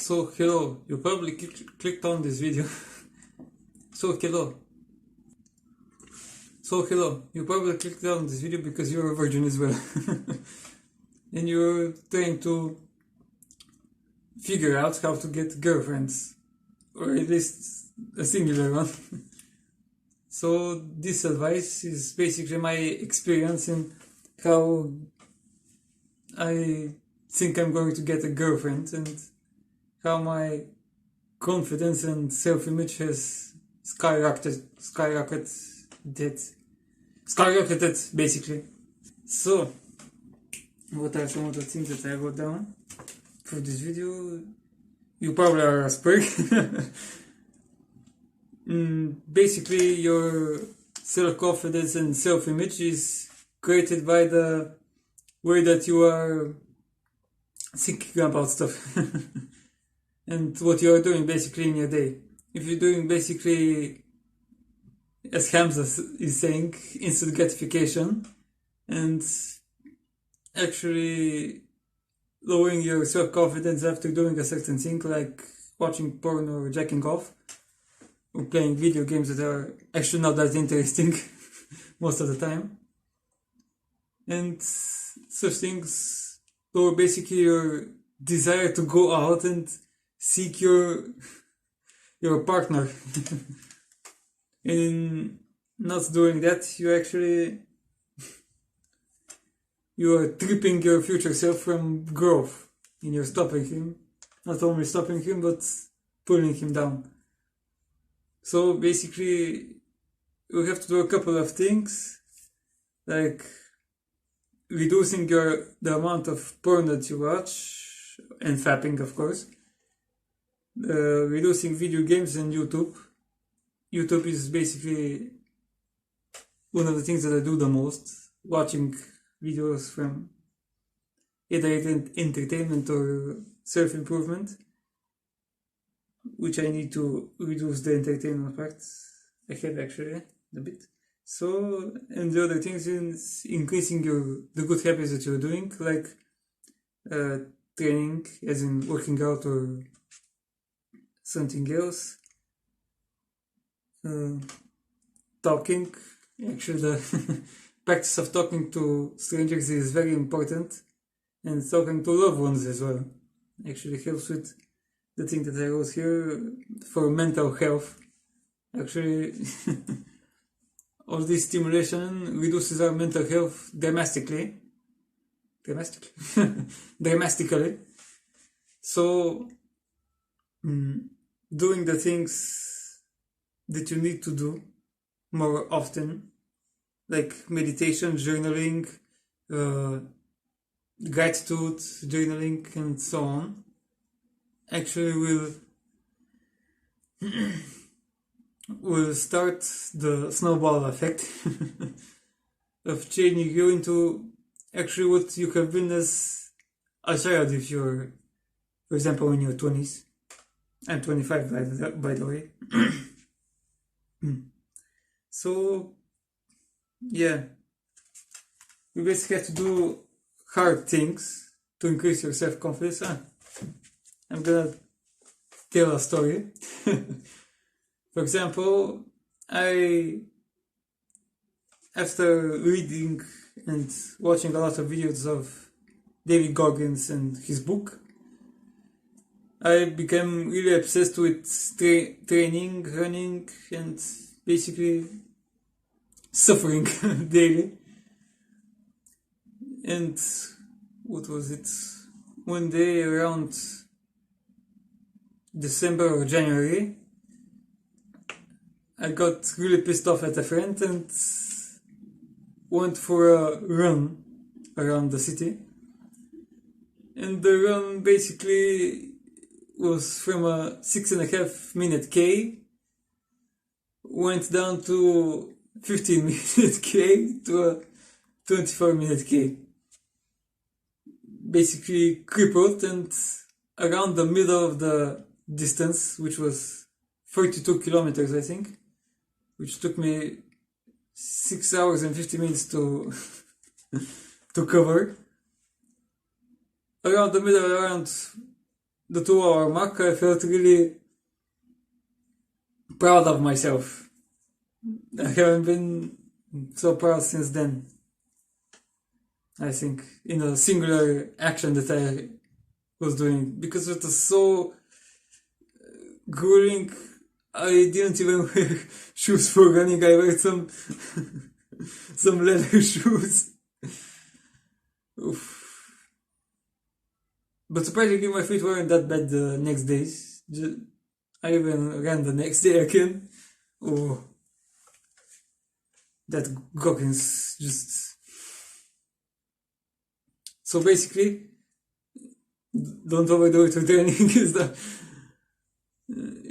So hello, you probably clicked on this video. so hello. You probably clicked on this video because you're a virgin as well. And you're trying to figure out how to get girlfriends. Or at least a singular one. So this advice is basically my experience in how I think I'm going to get a girlfriend and how my confidence and self-image has skyrocketed basically. So, what are some of the things that I wrote down for this video? You probably are a sprig. Basically, your self-confidence and self-image is created by the way that you are thinking about stuff. And what you are doing basically in your day. If you're doing basically, as Hamza is saying, instant gratification, and actually lowering your self-confidence after doing a certain thing, like watching porn or jacking off, or playing video games that are actually not that interesting most of the time. And such things lower basically your desire to go out and seek your partner. In not doing that, you are tripping your future self from growth, and you're stopping him. Not only stopping him, but pulling him down. So basically, you have to do a couple of things, like reducing the amount of porn that you watch, and fapping, of course. Reducing video games and YouTube. YouTube is basically one of the things that I do the most, watching videos from either entertainment or self-improvement, which I need to reduce the entertainment part. I have actually a bit. So, and the other things is increasing the good habits that you're doing, like training, as in working out or something else. Talking, actually the practice of talking to strangers is very important, and talking to loved ones as well actually helps with the thing that I wrote here for mental health. Actually, all this stimulation reduces our mental health dramatically. So, doing the things that you need to do more often, like meditation, journaling, gratitude, journaling, and so on, actually will start the snowball effect of changing you into actually what you have been as a child if you're, for example, in your 20s. I'm 25 by the way. So, yeah, you basically have to do hard things to increase your self-confidence. I'm gonna tell a story. For example, after reading and watching a lot of videos of David Goggins and his book, I became really obsessed with training, running, and basically suffering daily. And what was it? One day around December or January, I got really pissed off at a friend and went for a run around the city. And the run basically was from a 6.5 minute K, went down to 15 minute K to a 24 minute K. Basically crippled, and around the middle of the distance, which was 32 kilometers I think, which took me 6 hours and 50 minutes to cover. Around the middle, around the 2 hour mark, I felt really proud of myself. I haven't been so proud since then. I think in a singular action that I was doing, because it was so grueling. I didn't even wear shoes for running. I wear some some leather shoes. Oof. But surprisingly, my feet weren't that bad the next days. I even ran the next day again. Oh, that Goggins just. So basically, don't overdo it with training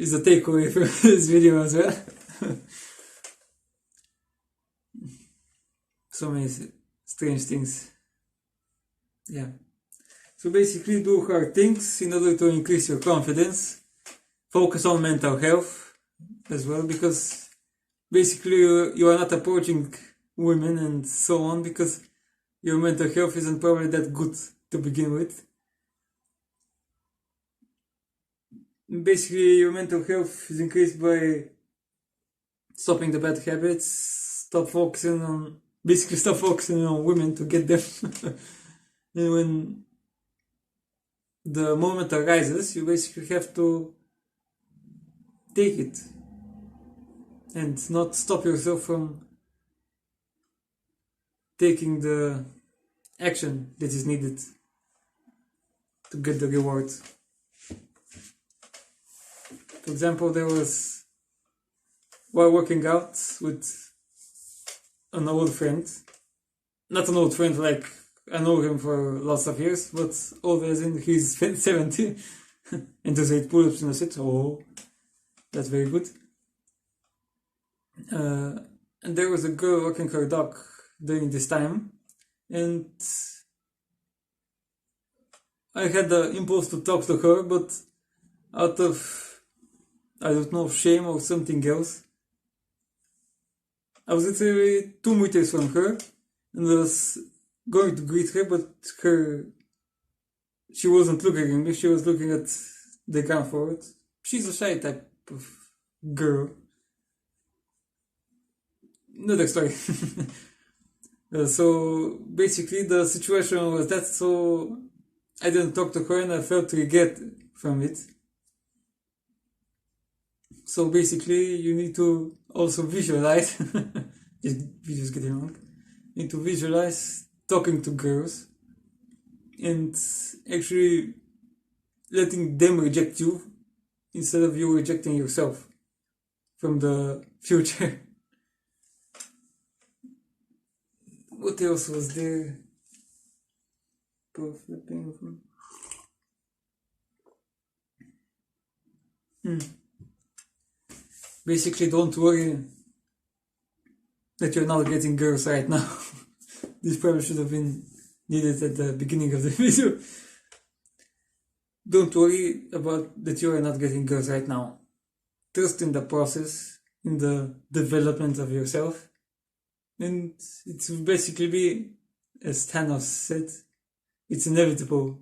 is the takeaway from this video as well. So many strange things. Yeah. So basically, do hard things in order to increase your confidence. Focus on mental health as well, because basically you are not approaching women and so on because your mental health isn't probably that good to begin with. Basically, your mental health is increased by stopping the bad habits, stop focusing on women to get them. And when the moment arises, you basically have to take it and not stop yourself from taking the action that is needed to get the reward. For example, there was, while working out with an old friend, not an old friend like I know him for lots of years, but old as in he's 70 and does 8 pull-ups in a sit. Oh, that's very good. And there was a girl walking her dog during this time, and I had the impulse to talk to her, but out of, I don't know, shame or something else, I was literally 2 meters from her and was going to greet her, but she wasn't looking at me, she was looking at the ground forward. She's a shy type of girl. Another story. So basically the situation was that, so I didn't talk to her and I felt regret from it. So basically you need to also visualize, just getting wrong, you need to visualize talking to girls and actually letting them reject you instead of you rejecting yourself from the future. What else was there? Basically, don't worry that you're not getting girls right now. This probably should have been needed at the beginning of the video. Don't worry about that you are not getting girls right now. Trust in the process, in the development of yourself. And it will basically be, as Thanos said, it's inevitable